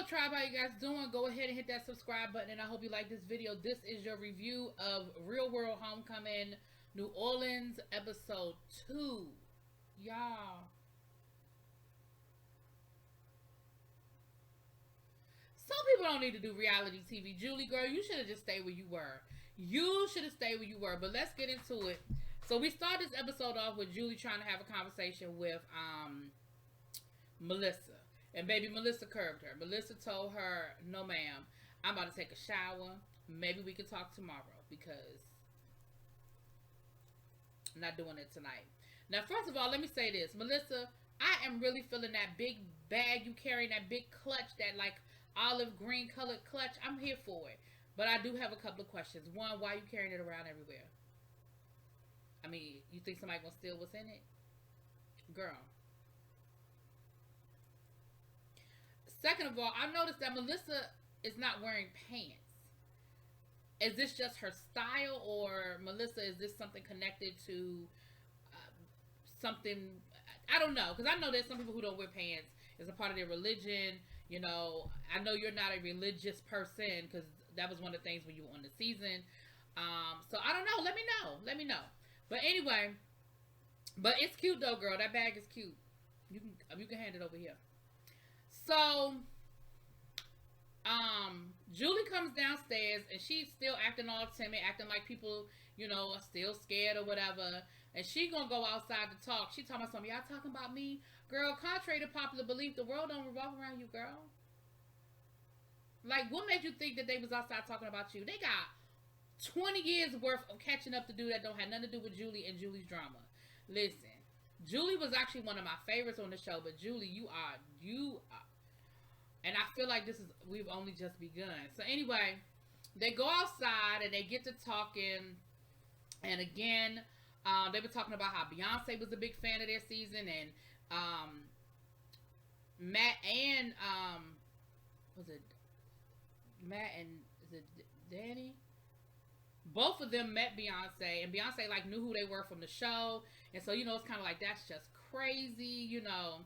up, tribe? How you guys doing? Go ahead and hit that subscribe button, and I hope you like this video. This is your review of Real World Homecoming, New Orleans, episode 2. Y'all. Some people don't need to do reality TV. Julie, girl, you should have just stayed where you were. You should have stayed where you were. But let's get into it. So we start this episode off with Julie trying to have a conversation with Melissa. And baby Melissa curbed her. Melissa told her, no ma'am, I'm about to take a shower. Maybe we can talk tomorrow because I'm not doing it tonight. Now, first of all, let me say this. Melissa, I am really feeling that big bag you carrying, that big clutch, that like olive green colored clutch. I'm here for it. But I do have a couple of questions. One, why are you carrying it around everywhere? I mean, you think somebody gonna steal what's in it? Girl. Second of all, I noticed that Melissa is not wearing pants. Is this just her style, or Melissa, is this something connected to something? I don't know, because I know there's some people who don't wear pants. It's a part of their religion. You know, I know you're not a religious person, because that was one of the things when you were on the season. So I don't know. Let me know. Let me know. But anyway, but it's cute though, girl. That bag is cute. You can hand it over here. So, Julie comes downstairs and she's still acting all timid, acting like people, you know, are still scared or whatever. And she gonna go outside to talk. She talking about something. Y'all talking about me? Girl, contrary to popular belief, the world don't revolve around you, girl. Like, what made you think that they was outside talking about you? They got 20 years worth of catching up to do that don't have nothing to do with Julie and Julie's drama. Listen, Julie was actually one of my favorites on the show, but Julie, you are, and I feel like we've only just begun. So anyway, they go outside and they get to talking, and again, they were talking about how Beyonce was a big fan of their season, and Matt and is it Danny? Both of them met Beyonce, and Beyonce like knew who they were from the show, and so, you know, it's kind of like, that's just crazy, you know.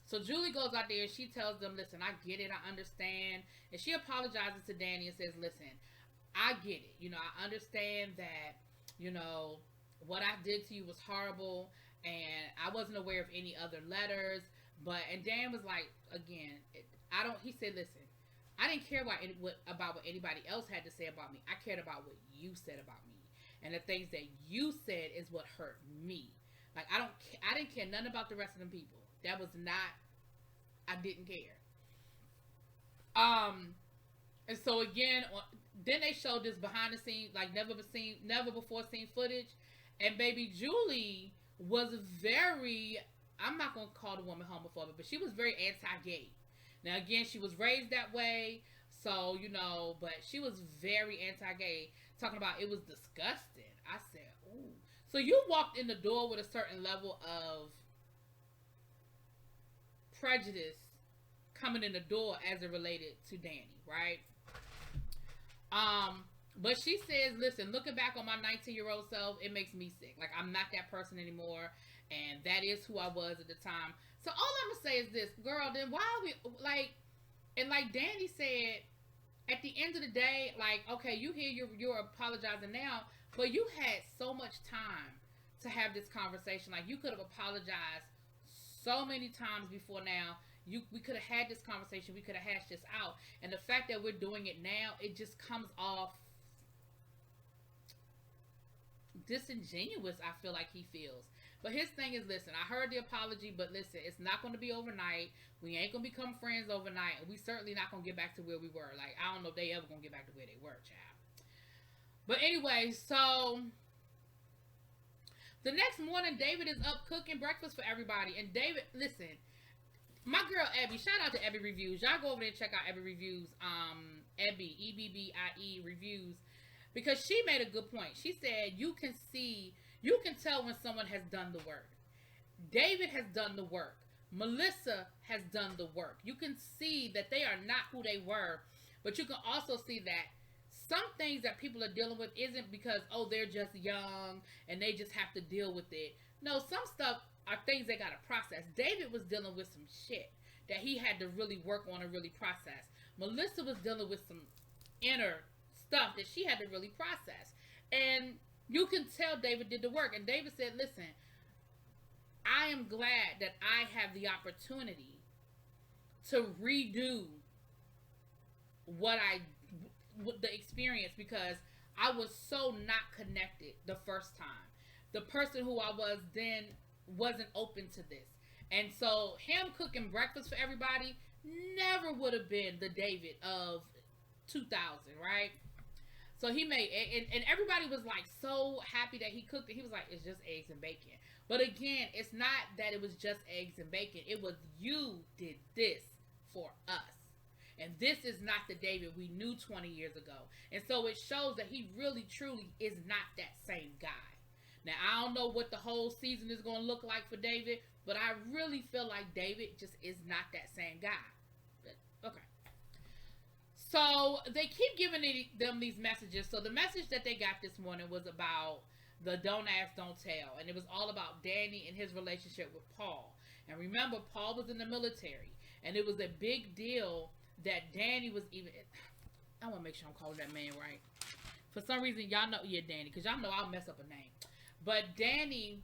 So Julie goes out there and she tells them, listen, I get it, I understand, and she apologizes to Danny and says, listen, I get it, you know, I understand that, you know, what I did to you was horrible, and I wasn't aware of any other letters, and Dan was like, again, he said, listen, I didn't care about what anybody else had to say about me. I cared about what you said about me. And the things that you said is what hurt me. Like, I didn't care nothing about the rest of them people. That was not, I didn't care. And so again, then they showed this behind the scenes, like never before seen footage. And baby Julie was very, I'm not going to call the woman homophobic, but she was very anti-gay. Now, again, she was raised that way, so, you know, but she was very anti-gay, talking about it was disgusting. I said, ooh. So you walked in the door with a certain level of prejudice coming in the door as it related to Danny, right? But she says, listen, looking back on my 19-year-old self, it makes me sick. Like, I'm not that person anymore, and that is who I was at the time. So all I'm going to say is this, girl, then why are we, like, and like Danny said, at the end of the day, like, okay, you're apologizing now, but you had so much time to have this conversation. Like, you could have apologized so many times before now. We could have had this conversation. We could have hashed this out. And the fact that we're doing it now, it just comes off disingenuous, I feel like he feels. But his thing is, listen, I heard the apology, but listen, it's not going to be overnight. We ain't going to become friends overnight. And we certainly not going to get back to where we were. Like, I don't know if they ever going to get back to where they were, child. But anyway, so the next morning, David is up cooking breakfast for everybody. And David, listen, my girl Abby, shout out to Abby Reviews. Y'all go over there and check out Abby Reviews. Abby, E-B-B-I-E Reviews. Because she made a good point. She said, you can tell when someone has done the work. David has done the work. Melissa has done the work. You can see that they are not who they were. But you can also see that some things that people are dealing with isn't because, oh, they're just young and they just have to deal with it. No, some stuff are things they got to process. David was dealing with some shit that he had to really work on and really process. Melissa was dealing with some inner stuff that she had to really process. And you can tell David did the work. And David said, listen, I am glad that I have the opportunity to redo the experience, because I was so not connected the first time. The person who I was then wasn't open to this. And so him cooking breakfast for everybody never would have been the David of 2000, right? So he made, and everybody was like so happy that he cooked it. He was like, it's just eggs and bacon. But again, it's not that it was just eggs and bacon. It was, you did this for us. And this is not the David we knew 20 years ago. And so it shows that he really, truly is not that same guy. Now, I don't know what the whole season is going to look like for David, but I really feel like David just is not that same guy. But, okay. So they keep giving them these messages. So the message that they got this morning was about the don't ask, don't tell. And it was all about Danny and his relationship with Paul. And remember, Paul was in the military. And it was a big deal that Danny was even... I want to make sure I'm calling that man right. For some reason, y'all know... Yeah, Danny. Because y'all know I'll mess up a name. But Danny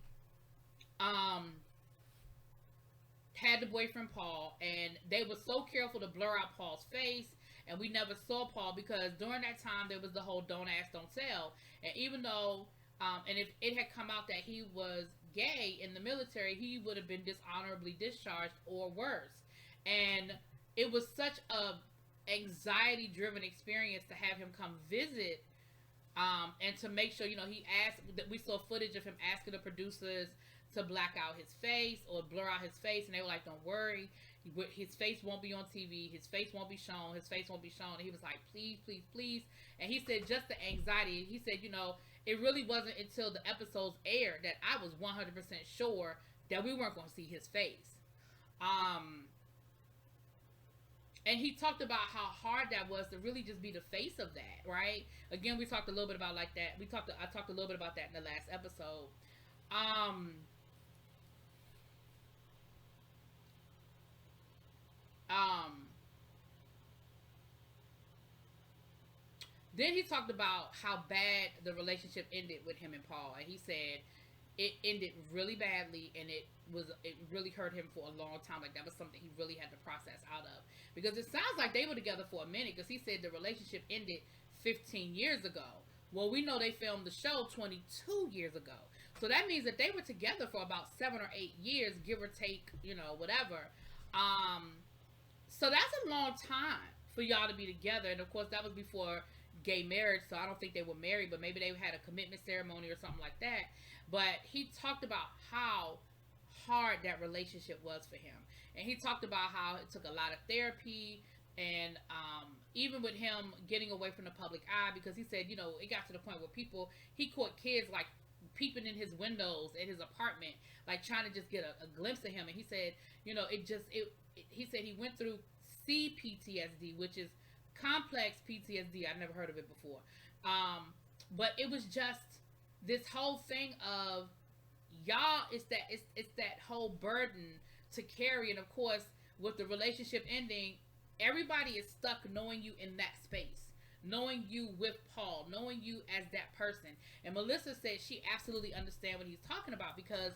had the boyfriend Paul. And they were so careful to blur out Paul's face. And we never saw Paul because during that time, there was the whole don't ask, don't tell. And even though... and if it had come out that he was gay in the military, he would have been dishonorably discharged or worse. And it was such a anxiety-driven experience to have him come visit, and to make sure, he asked, that we saw footage of him asking the producers to black out his face or blur out his face, and they were like, don't worry, his face won't be on TV, his face won't be shown, and he was like, please, please, please. And he said just the anxiety, he said, it really wasn't until the episodes aired that I was 100% sure that we weren't going to see his face. And he talked about how hard that was to really just be the face of that, right? Again, we talked a little bit about like that. I talked a little bit about that in the last episode. Then he talked about how bad the relationship ended with him and Paul, and he said it ended really badly, and it really hurt him for a long time. Like that was something he really had to process out of, because it sounds like they were together for a minute, because he said the relationship ended 15 years ago. Well, we know they filmed the show 22 years ago, so that means that they were together for about 7 or 8 years, give or take, whatever. So that's a long time for y'all to be together, and of course that was before gay marriage, so I don't think they were married, but maybe they had a commitment ceremony or something like that. But he talked about how hard that relationship was for him, and he talked about how it took a lot of therapy, and even with him getting away from the public eye, because he said, it got to the point where he caught kids like peeping in his windows at his apartment, like trying to just get a glimpse of him. And he said, he said he went through CPTSD, which is complex PTSD. I've never heard of it before. But it was just this whole thing of y'all, it's that whole burden to carry. And of course, with the relationship ending, everybody is stuck knowing you in that space, knowing you with Paul, knowing you as that person. And Melissa said she absolutely understands what he's talking about, because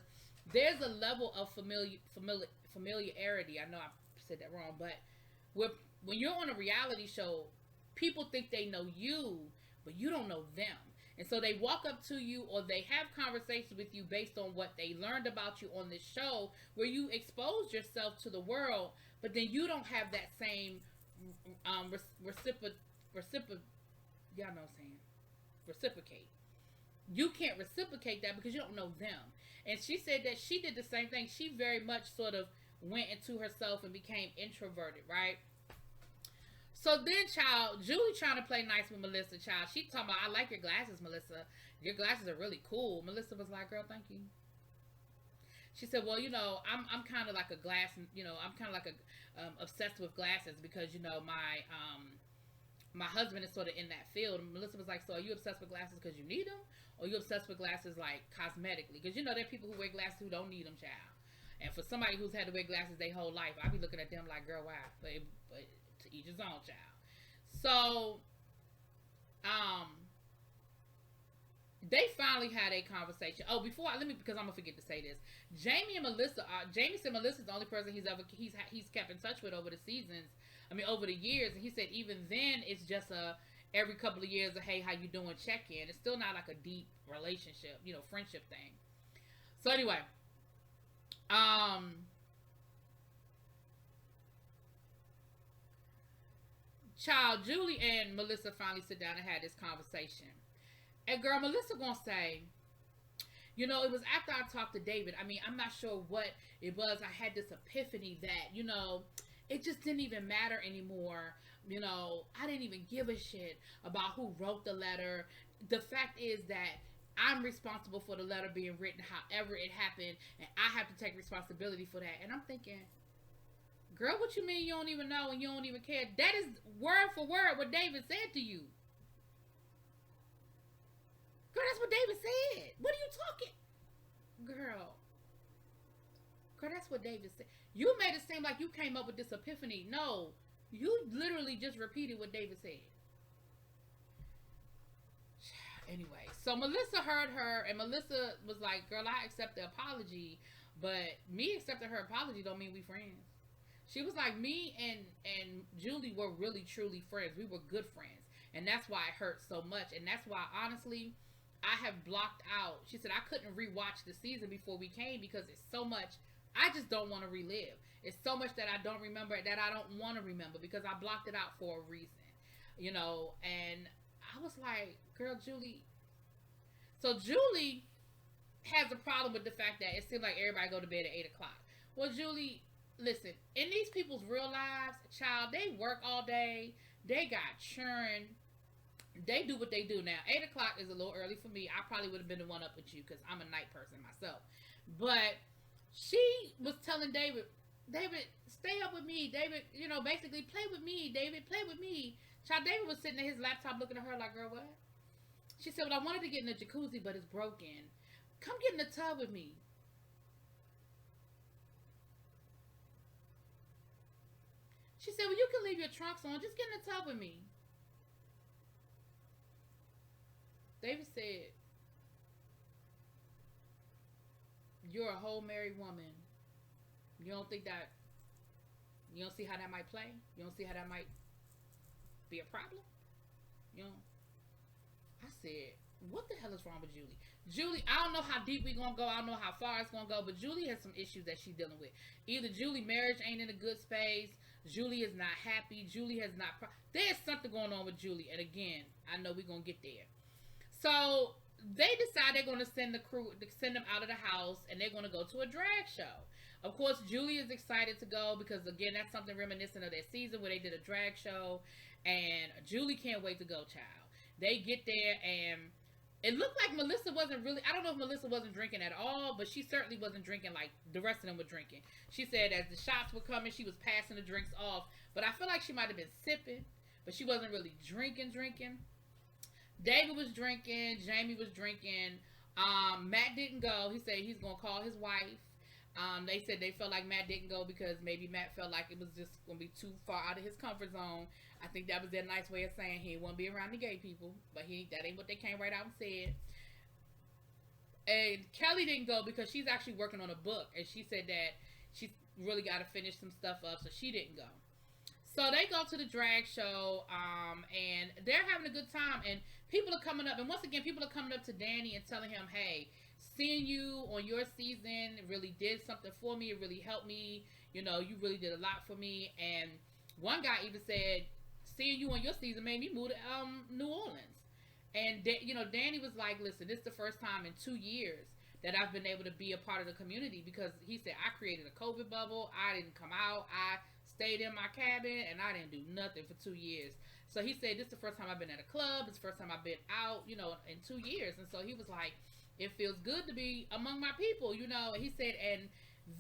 there's a level of familiarity. I know I said that wrong, but when you're on a reality show, people think they know you, but you don't know them. And so they walk up to you, or they have conversations with you based on what they learned about you on this show, where you expose yourself to the world, but then you don't have that same reciprocate. You can't reciprocate that because you don't know them. And she said that she did the same thing. She very much sort of went into herself and became introverted, right? So then, child, Julie trying to play nice with Melissa, child. She talking about, I like your glasses, Melissa. Your glasses are really cool. Melissa was like, girl, thank you. She said, well, I'm kind of like a glass, I'm kind of like obsessed with glasses, because, my husband is sort of in that field. And Melissa was like, so are you obsessed with glasses because you need them? Or are you obsessed with glasses like cosmetically? Because, there are people who wear glasses who don't need them, child. And for somebody who's had to wear glasses their whole life, I be looking at them like, girl, why? But To each his own, child. So, they finally had a conversation. Oh, because I'm gonna forget to say this. Jamie said Melissa's the only person he's kept in touch with over the seasons. I mean, over the years, and he said even then it's just every couple of years hey, how you doing, check in. It's still not like a deep relationship, friendship thing. So anyway, child, Julie and Melissa finally sit down and had this conversation. And girl, Melissa gonna say, it was after I talked to David. I mean, I'm not sure what it was. I had this epiphany that, it just didn't even matter anymore. I didn't even give a shit about who wrote the letter. The fact is that I'm responsible for the letter being written however it happened, and I have to take responsibility for that. And I'm thinking, girl, what you mean you don't even know and you don't even care? That is word for word what David said to you. Girl, that's what David said. What are you talking? Girl, that's what David said. You made it seem like you came up with this epiphany. No, you literally just repeated what David said. Anyway, so Melissa heard her, and Melissa was like, girl, I accept the apology, but me accepting her apology don't mean we friends. She was like, me and Julie were really, truly friends. We were good friends. And that's why it hurt so much. And that's why, honestly, I have blocked out. She said, I couldn't rewatch the season before we came because it's so much I just don't want to relive. It's so much that I don't remember that I don't want to remember because I blocked it out for a reason. And I was like, girl, Julie. So Julie has a problem with the fact that it seems like everybody go to bed at 8 o'clock. Well, Julie, listen, in these people's real lives, child, they work all day. They got churn. They do what they do. Now, 8 o'clock is a little early for me. I probably would have been the one up with you because I'm a night person myself. But she was telling David, stay up with me. David, basically play with me. David, play with me. Child, David was sitting at his laptop looking at her like, girl, what? She said, well, I wanted to get in the jacuzzi, but it's broken. Come get in the tub with me. She said, well, you can leave your trunks on. Just get in the tub with me. David said, you're a whole married woman. You don't see how that might play? You don't see how that might be a problem? I said, what the hell is wrong with Julie? Julie, I don't know how deep we're going to go. I don't know how far it's going to go, but Julie has some issues that she's dealing with. Either Julie marriage ain't in a good space. Julie is not happy. Julie has not... There's something going on with Julie. And again, I know we're going to get there. So they decide they're going to send them out of the house, and they're going to go to a drag show. Of course, Julie is excited to go because, again, that's something reminiscent of their season where they did a drag show, and Julie can't wait to go, child. They get there, and it looked like Melissa wasn't really... I don't know if Melissa wasn't drinking at all, but she certainly wasn't drinking like the rest of them were drinking. She said as the shots were coming, she was passing the drinks off, but I feel like she might have been sipping, but she wasn't really drinking. David was drinking. Jamie was drinking. Matt didn't go. He said he's going to call his wife. They said they felt like Matt didn't go because maybe Matt felt like it was just going to be too far out of his comfort zone. I think that was their nice way of saying he won't be around the gay people. But that ain't what they came right out and said. And Kelly didn't go because she's actually working on a book. And she said that she's really got to finish some stuff up. So she didn't go. So they go to the drag show, and they're having a good time, and people are coming up, and once again, people are coming up to Danny and telling him, hey, seeing you on your season really did something for me. It really helped me. You really did a lot for me. And one guy even said, seeing you on your season made me move to New Orleans. And, Danny was like, listen, this is the first time in 2 years that I've been able to be a part of the community because he said, I created a COVID bubble. I didn't come out. I stayed in my cabin and I didn't do nothing for 2 years. So he said, this is the first time I've been at a club. It's the first time I've been out, in 2 years. And so he was like, it feels good to be among my people, And he said, and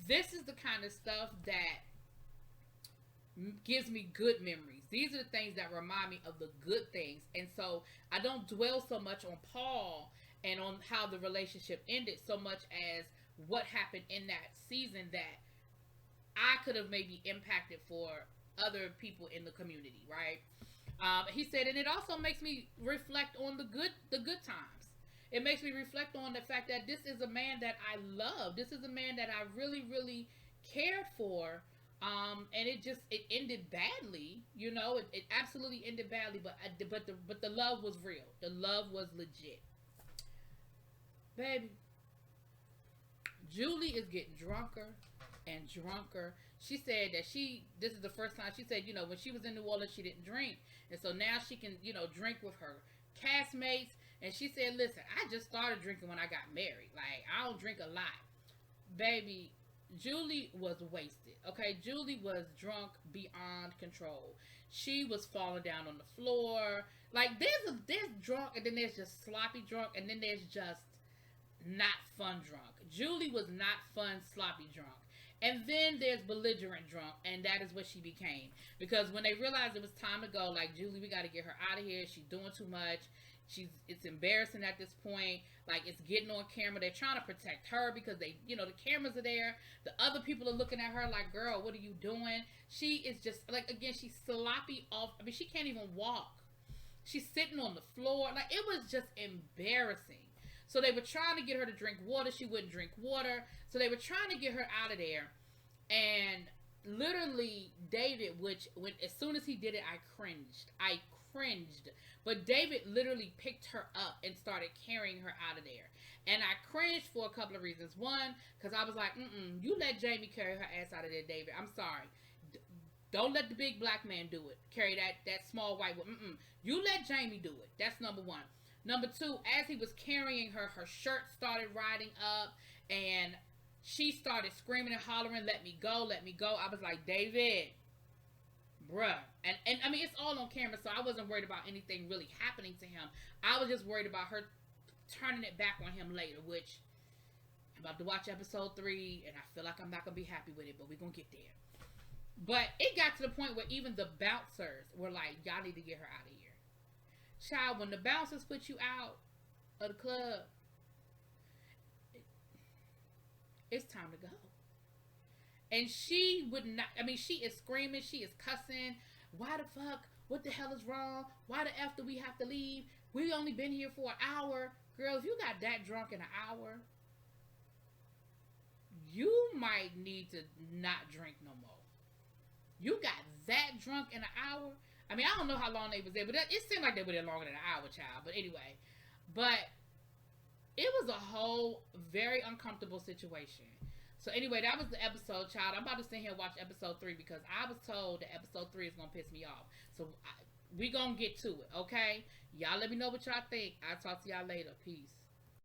this is the kind of stuff that gives me good memories. These are the things that remind me of the good things. And so I don't dwell so much on Paul and on how the relationship ended so much as what happened in that season that I could have maybe impacted for other people in the community, right? He said, and it also makes me reflect on the good times. It makes me reflect on the fact that this is a man that I love. This is a man that I really, really cared for. And it ended badly. You know, it absolutely ended badly. But the love was real. The love was legit, baby. Julie is getting drunker and drunker. She said that this is the first time she said, you know, when she was in New Orleans, she didn't drink. And so now she can, you know, drink with her castmates. And she said, listen, I just started drinking when I got married. Like, I don't drink a lot. Baby, Julie was wasted. Okay, Julie was drunk beyond control. She was falling down on the floor. Like, there's drunk, and then there's just sloppy drunk, and then there's just not fun drunk. Julie was not fun, sloppy drunk. And then there's belligerent drunk, and that is what she became. Because when they realized it was time to go, like, Julie, we got to get her out of here. She's doing too much. It's embarrassing at this point. Like, it's getting on camera. They're trying to protect her because they, you know, the cameras are there. The other people are looking at her like, girl, what are you doing? She is just, like, again, she's sloppy off. I mean, she can't even walk. She's sitting on the floor. Like, it was just embarrassing. So they were trying to get her to drink water. She wouldn't drink water. So they were trying to get her out of there. And literally, David, as soon as he did it, I cringed. But David literally picked her up and started carrying her out of there. And I cringed for a couple of reasons. One, because I was like, you let Jamie carry her ass out of there, David. I'm sorry. Don't let the big black man do it. Carry that small white woman. You let Jamie do it. That's number one. Number two, as he was carrying her, her shirt started riding up, and she started screaming and hollering, let me go, let me go. I was like, David, bruh. And I mean, it's all on camera, so I wasn't worried about anything really happening to him. I was just worried about her turning it back on him later, which I'm about to watch episode 3, and I feel like I'm not going to be happy with it, but we're going to get there. But it got to the point where even the bouncers were like, y'all need to get her out of here. Child, when the bouncers put you out of the club, it's time to go. And she would not, I mean, she is screaming, she is cussing. Why the fuck? What the hell is wrong? Why the F do we have to leave? We only been here for an hour. Girl, if you got that drunk in an hour, you might need to not drink no more. You got that drunk in an hour? I mean, I don't know how long they was there, but it seemed like they were there longer than an hour, child. But anyway, it was a whole very uncomfortable situation. So anyway, that was the episode, child. I'm about to sit here and watch episode 3 because I was told that episode 3 is going to piss me off. So we going to get to it, okay? Y'all let me know what y'all think. I'll talk to y'all later. Peace.